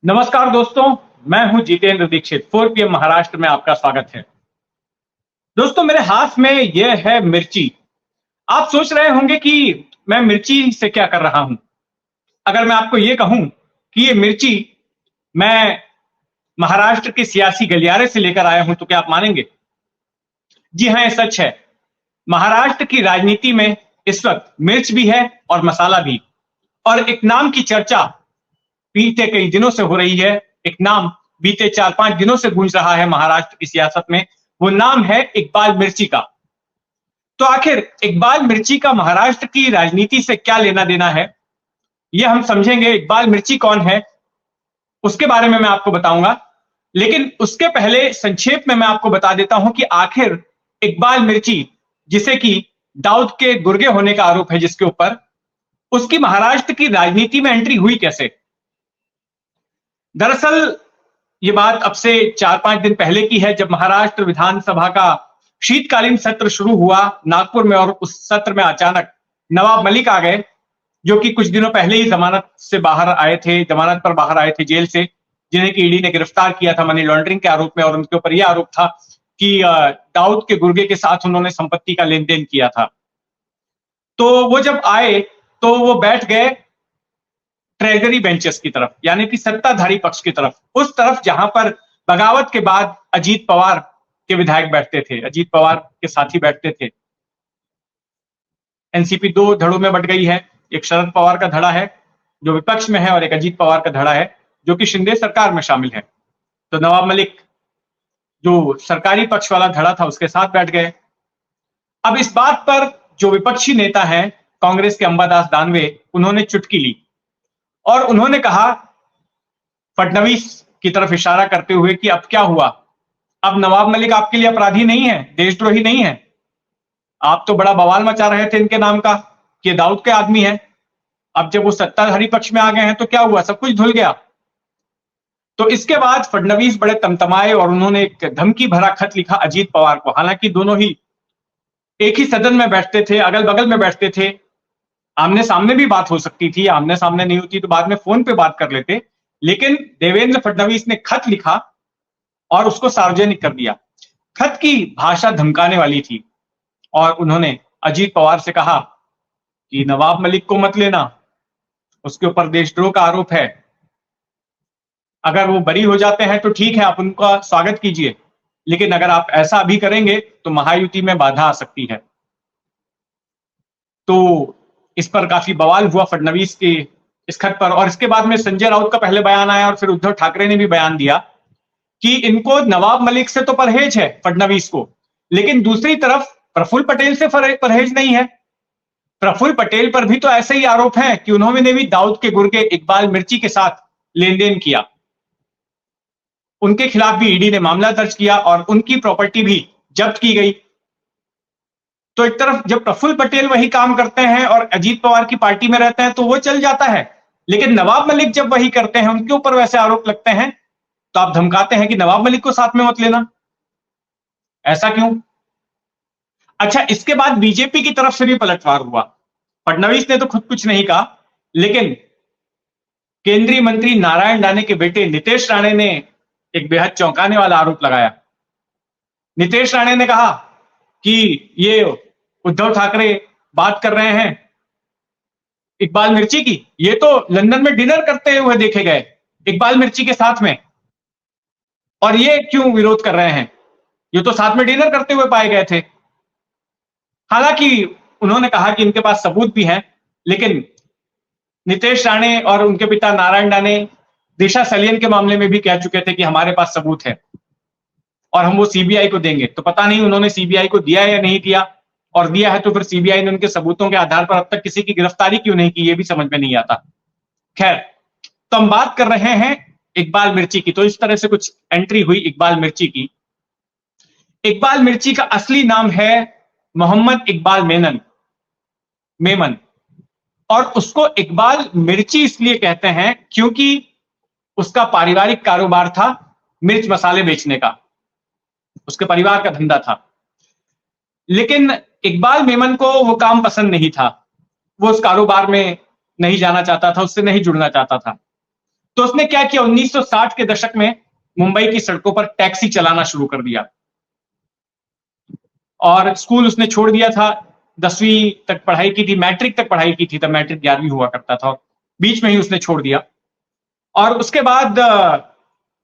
नमस्कार दोस्तों। मैं हूं जितेंद्र दीक्षित। 4 PM महाराष्ट्र में आपका स्वागत है। दोस्तों, मेरे हाथ में यह है मिर्ची। आप सोच रहे होंगे कि मैं मिर्ची से क्या कर रहा हूं। अगर मैं आपको यह कहूं कि ये मिर्ची मैं महाराष्ट्र के सियासी गलियारे से लेकर आया हूं तो क्या आप मानेंगे? जी हां, ये सच है। महाराष्ट्र की राजनीति में इस वक्त मिर्च भी है और मसाला भी। और एक नाम की चर्चा बीते कई दिनों से हो रही है। एक नाम बीते 4-5 दिनों से गूंज रहा है महाराष्ट्र की सियासत में। वो नाम है इकबाल मिर्ची का। तो आखिर इकबाल मिर्ची का महाराष्ट्र की राजनीति से क्या लेना देना है, यह हम समझेंगे। इकबाल मिर्ची कौन है उसके बारे में मैं आपको बताऊंगा। लेकिन उसके पहले संक्षेप में मैं आपको बता देता हूं कि आखिर इकबाल मिर्ची, जिसे कि दाऊद के गुर्गे होने का आरोप है जिसके ऊपर, उसकी महाराष्ट्र की राजनीति में एंट्री हुई कैसे। दरअसल ये बात अब से 4-5 दिन पहले की है, जब महाराष्ट्र विधानसभा का शीतकालीन सत्र शुरू हुआ नागपुर में। और उस सत्र में अचानक नवाब मलिक आ गए, जो कि कुछ दिनों पहले ही जमानत पर बाहर आए थे जेल से, जिन्हें कि ईडी ने गिरफ्तार किया था मनी लॉन्ड्रिंग के आरोप में। और उनके ऊपर यह आरोप था कि दाऊद के गुर्गे के साथ उन्होंने संपत्ति का लेन देन किया था। तो वो जब आए तो वो बैठ गए ट्रेजरी बेंचेस की तरफ, यानी कि सत्ताधारी पक्ष की तरफ, उस तरफ जहां पर बगावत के बाद अजीत पवार के विधायक बैठते थे, अजीत पवार के साथी बैठते थे। एनसीपी दो धड़ों में बट गई है। एक शरद पवार का धड़ा है जो विपक्ष में है, और एक अजीत पवार का धड़ा है जो कि शिंदे सरकार में शामिल है। तो नवाब मलिक, जो सरकारी पक्ष वाला धड़ा था, उसके साथ बैठ गए। अब इस बात पर जो विपक्षी नेता है कांग्रेस के अंबादास दानवे, उन्होंने चुटकी ली और उन्होंने कहा, फडणवीस की तरफ इशारा करते हुए, कि अब क्या हुआ? अब नवाब मलिक आपके लिए अपराधी नहीं है, देशद्रोही नहीं है। आप तो बड़ा बवाल मचा रहे थे इनके नाम का कि ये दाऊद के आदमी है। अब जब वो सत्ताधारी पक्ष में आ गए हैं तो क्या हुआ? सब कुछ धुल गया। तो इसके बाद फडणवीस बड़े तमतमाए और उन्होंने एक धमकी भरा खत लिखा अजीत पवार को। हालांकि दोनों ही एक ही सदन में बैठते थे, अगल बगल में बैठते थे, आमने सामने भी बात हो सकती थी। आमने सामने नहीं होती तो बाद में फोन पे बात कर लेते। लेकिन देवेंद्र फडणवीस ने खत लिखा और उसको सार्वजनिक कर दिया। खत की भाषा धमकाने वाली थी और उन्होंने अजीत पवार से कहा कि नवाब मलिक को मत लेना, उसके ऊपर देशद्रोह का आरोप है। अगर वो बरी हो जाते हैं तो ठीक है, आप उनका स्वागत कीजिए, लेकिन अगर आप ऐसा अभी करेंगे तो महायुति में बाधा आ सकती है। तो इस पर काफी बवाल हुआ फडणवीस के इस खत पर। और इसके बाद में संजय राउत का पहले बयान आया और फिर उद्धव ठाकरे ने भी बयान दिया कि इनको नवाब मलिक से तो परहेज है फडणवीस को, लेकिन दूसरी तरफ प्रफुल्ल पटेल से परहेज नहीं है। प्रफुल्ल पटेल पर भी तो ऐसे ही आरोप है कि उन्होंने भी दाऊद के गुर्गे इकबाल मिर्ची के साथ लेन देन किया। उनके खिलाफ भी ईडी ने मामला दर्ज किया और उनकी प्रॉपर्टी भी जब्त की गई। तो एक तरफ जब प्रफुल्ल पटेल वही काम करते हैं और अजीत पवार की पार्टी में रहते हैं तो वो चल जाता है, लेकिन नवाब मलिक जब वही करते हैं, उनके ऊपर वैसे आरोप लगते हैं, तो आप धमकाते हैं कि नवाब मलिक को साथ में मत लेना। ऐसा क्यों? अच्छा, इसके बाद बीजेपी की तरफ से भी पलटवार हुआ। फडणवीस ने तो खुद कुछ नहीं कहा, लेकिन केंद्रीय मंत्री नारायण राणे के बेटे नितेश राणे ने एक बेहद चौंकाने वाला आरोप लगाया। नितेश राणे ने कहा कि ये उद्धव ठाकरे बात कर रहे हैं इकबाल मिर्ची की, ये तो लंदन में डिनर करते हुए देखे गए इकबाल मिर्ची के साथ में, और ये क्यों विरोध कर रहे हैं? ये तो साथ में डिनर करते हुए पाए गए थे। हालांकि उन्होंने कहा कि इनके पास सबूत भी हैं, लेकिन नितेश राणे और उनके पिता नारायण राणे दिशा सलियन के मामले में भी कह चुके थे कि हमारे पास सबूत है और हम वो सीबीआई को देंगे। तो पता नहीं उन्होंने सीबीआई को दिया या नहीं दिया, और दिया है तो फिर सीबीआई ने उनके सबूतों के आधार पर अब तक किसी की गिरफ्तारी क्यों नहीं की, ये भी समझ में नहीं आता। खैर, तो हम बात कर रहे हैं इकबाल मिर्ची की। तो इस तरह से कुछ एंट्री हुई इकबाल मिर्ची की। इकबाल मिर्ची का असली नाम है मोहम्मद इकबाल मेमन। और उसको इकबाल मिर्ची इसलिए कहते हैं क्योंकि उसका पारिवारिक कारोबार था मिर्च मसाले बेचने का, उसके परिवार का धंधा था। लेकिन इकबाल मेमन को वो काम पसंद नहीं था, वो उस कारोबार में नहीं जाना चाहता था, उससे नहीं जुड़ना चाहता था। तो उसने क्या किया, 1960 के दशक में मुंबई की सड़कों पर टैक्सी चलाना शुरू कर दिया। और स्कूल उसने छोड़ दिया था, 10वीं तक पढ़ाई की थी, मैट्रिक तक पढ़ाई की थी, तब मैट्रिक 11वीं हुआ करता था, बीच में ही उसने छोड़ दिया। और उसके बाद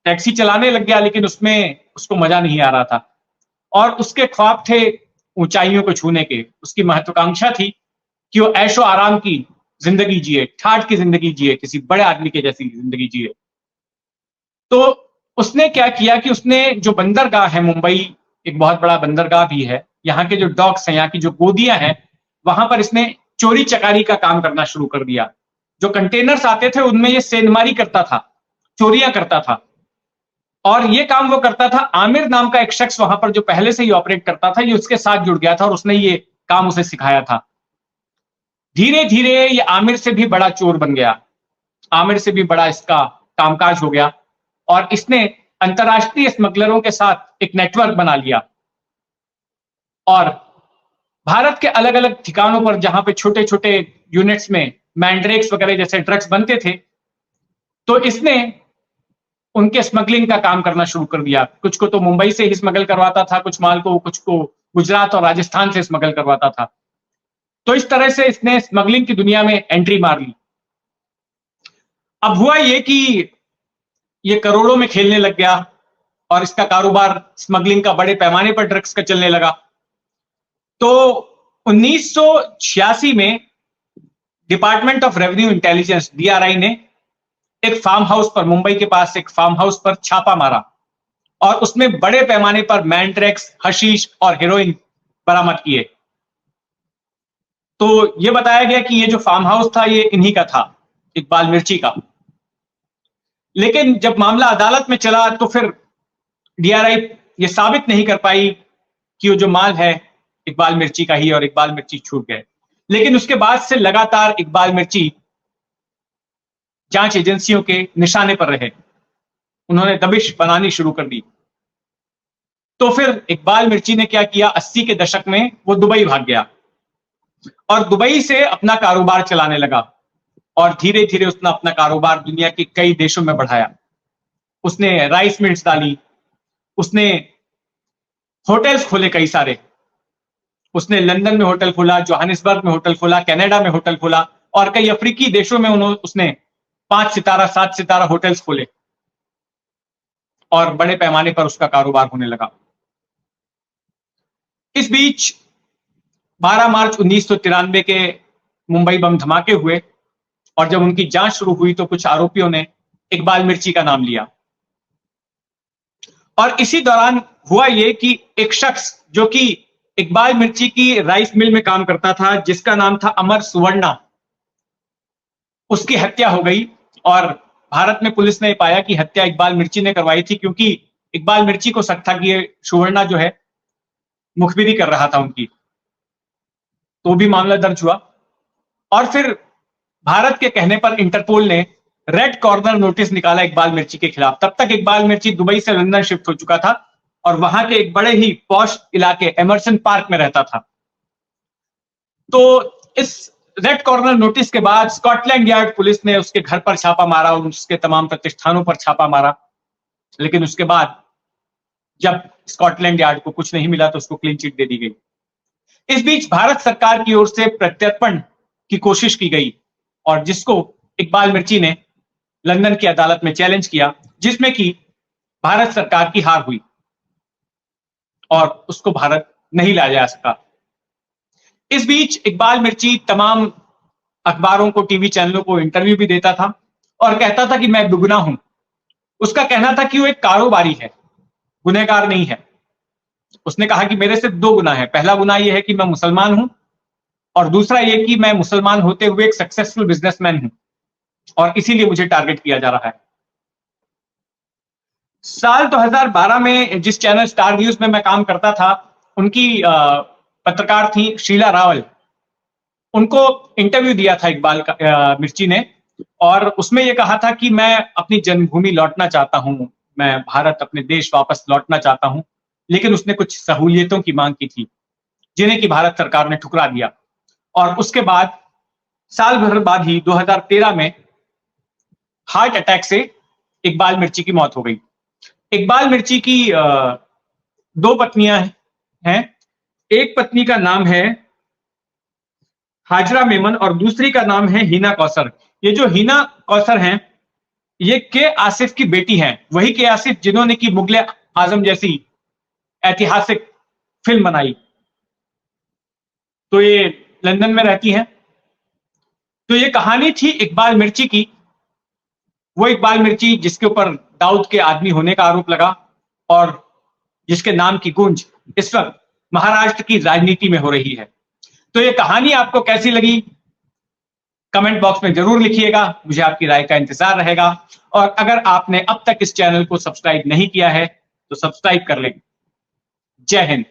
टैक्सी चलाने लग गया, लेकिन उसमें उसको मजा नहीं आ रहा था। और उसके ख्वाब थे ऊंचाइयों को छूने के, उसकी महत्वाकांक्षा थी कि वो ऐशो आराम की जिंदगी जिए, ठाठ की जिंदगी जिए, किसी बड़े आदमी के जैसी जिंदगी जिए। तो उसने क्या किया कि उसने जो बंदरगाह है, मुंबई एक बहुत बड़ा बंदरगाह भी है, यहाँ के जो डॉक्स हैं, यहाँ की जो गोदियां हैं, वहां पर इसने चोरी चकारी का काम करना शुरू कर दिया। जो कंटेनर्स आते थे उनमें ये सेंधमारी करता था, चोरियां करता था। और ये काम वो करता था, आमिर नाम का एक शख्स वहां पर जो पहले से ही ऑपरेट करता था, ये उसके साथ जुड़ गया था और उसने ये काम उसे सिखाया था। धीरे धीरे ये आमिर से भी बड़ा चोर बन गया, आमिर से भी बड़ा इसका कामकाज हो गया, और इसने अंतरराष्ट्रीय स्मगलरों के साथ एक नेटवर्क बना लिया। और भारत के अलग अलग ठिकानों पर जहां पे छोटे छोटे यूनिट्स में मैंड्रेक्स वगैरह जैसे ड्रग्स बनते थे, तो इसने उनके स्मगलिंग का काम करना शुरू कर दिया। कुछ को तो मुंबई से ही स्मगल करवाता था, कुछ माल को, कुछ को गुजरात और राजस्थान से स्मगल करवाता था। तो इस तरह से इसने स्मगलिंग की दुनिया में एंट्री मार ली। अब हुआ ये कि ये करोड़ों में खेलने लग गया और इसका कारोबार स्मगलिंग का बड़े पैमाने पर ड्रग्स का चलने लगा। तो 1986 में department of revenue intelligence, DRI, ने एक फार्म हाउस पर, मुंबई के पास एक फार्म हाउस पर छापा मारा और उसमें बड़े पैमाने पर मैंड्रेक्स, हशीश और हेरोइन बरामद किए। तो यह बताया गया कि ये जो फार्म हाउस था ये इन्हीं का था, इकबाल मिर्ची का। लेकिन जब मामला अदालत में चला तो फिर डीआरआई ये साबित नहीं कर पाई कि वो जो माल है इकबाल मिर्ची का ही, और इकबाल मिर्ची छूट गए। लेकिन उसके बाद से लगातार इकबाल मिर्ची जांच एजेंसियों के निशाने पर रहे, उन्होंने दबिश बनानी शुरू कर दी। तो फिर इकबाल मिर्ची ने क्या किया, 80 के दशक में वो दुबई भाग गया और दुबई से अपना कारोबार चलाने लगा। और धीरे धीरे उसने अपना कारोबार दुनिया के कई देशों में बढ़ाया। उसने राइस मिल्स डाली, उसने होटल्स खोले कई सारे, उसने लंदन में होटल खोला, जोहानिसबर्ग में होटल खोला, कनाडा में होटल खोला, और कई अफ्रीकी देशों में उसने 5 सितारा 7 सितारा होटल्स खोले और बड़े पैमाने पर उसका कारोबार होने लगा। इस बीच 12 मार्च 1993 के मुंबई बम धमाके हुए और जब उनकी जांच शुरू हुई तो कुछ आरोपियों ने इकबाल मिर्ची का नाम लिया। और इसी दौरान हुआ यह कि एक शख्स जो कि इकबाल मिर्ची की राइस मिल में काम करता था, जिसका नाम था अमर सुवर्णा, उसकी हत्या हो गई। और भारत में पुलिस ने पाया कि हत्या इकबाल मिर्ची ने करवाई थी, क्योंकि इकबाल मिर्ची को शक था कि ये सुवर्णा जो है मुखबिरी कर रहा था उनकी। तो भी मामला दर्ज हुआ और फिर भारत के कहने पर इंटरपोल ने रेड कॉर्नर नोटिस निकाला इकबाल मिर्ची के खिलाफ। तब तक इकबाल मिर्ची दुबई से लंदन शिफ्ट हो चुका था और वहां के एक बड़े ही पॉश इलाके एमर्सन पार्क में रहता था। तो इस रेड कॉर्नर नोटिस के बाद स्कॉटलैंड यार्ड पुलिस ने उसके घर पर छापा मारा, उसके तमाम प्रतिष्ठानों पर छापा मारा। लेकिन उसके बाद जब स्कॉटलैंड यार्ड को कुछ नहीं मिला तो उसको क्लीन चिट दे दी गई। इस बीच भारत सरकार की ओर से प्रत्यर्पण की कोशिश की गई और जिसको इकबाल मिर्ची ने लंदन की अदालत में चैलेंज किया, जिसमें कि भारत सरकार की हार हुई और उसको भारत नहीं लाया जा सका। इस बीच इकबाल मिर्ची तमाम अखबारों को, टीवी चैनलों को इंटरव्यू भी देता था और कहता था कि मैं दुगना हूं। उसका कहना था कि वो एक कारोबारी है, गुनहगार नहीं है। उसने कहा कि मेरे से 2 गुना है। पहला गुना यह है कि मैं मुसलमान हूं और दूसरा यह कि मैं मुसलमान होते हुए एक सक्सेसफुल बिजनेसमैन हूं और इसीलिए मुझे टारगेट किया जा रहा है। साल 2012 में जिस चैनल स्टार न्यूज में मैं काम करता था, उनकी पत्रकार थी शीला रावल। उनको इंटरव्यू दिया था इकबाल मिर्ची ने और उसमें यह कहा था कि मैं अपनी जन्मभूमि लौटना चाहता हूं, मैं भारत, अपने देश वापस लौटना चाहता हूं। लेकिन उसने कुछ सहूलियतों की मांग की थी जिन्हें कि भारत सरकार ने ठुकरा दिया। और उसके बाद साल भर बाद ही 2013 में हार्ट अटैक से इकबाल मिर्ची की मौत हो गई। इकबाल मिर्ची की दो पत्नियां हैं। एक पत्नी का नाम है हाजरा मेमन और दूसरी का नाम है हिना कौसर। ये जो हिना कौसर हैं, ये के आसिफ की बेटी हैं, वही के आसिफ जिन्होंने की मुगले आजम जैसी ऐतिहासिक फिल्म बनाई। तो ये लंदन में रहती हैं। तो ये कहानी थी इकबाल मिर्ची की, वो इकबाल मिर्ची जिसके ऊपर दाऊद के आदमी होने का आरोप लगा और जिसके नाम की गूंज इस वक्त महाराष्ट्र की राजनीति में हो रही है। तो ये कहानी आपको कैसी लगी, कमेंट बॉक्स में जरूर लिखिएगा, मुझे आपकी राय का इंतजार रहेगा। और अगर आपने अब तक इस चैनल को सब्सक्राइब नहीं किया है तो सब्सक्राइब कर लें। जय हिंद।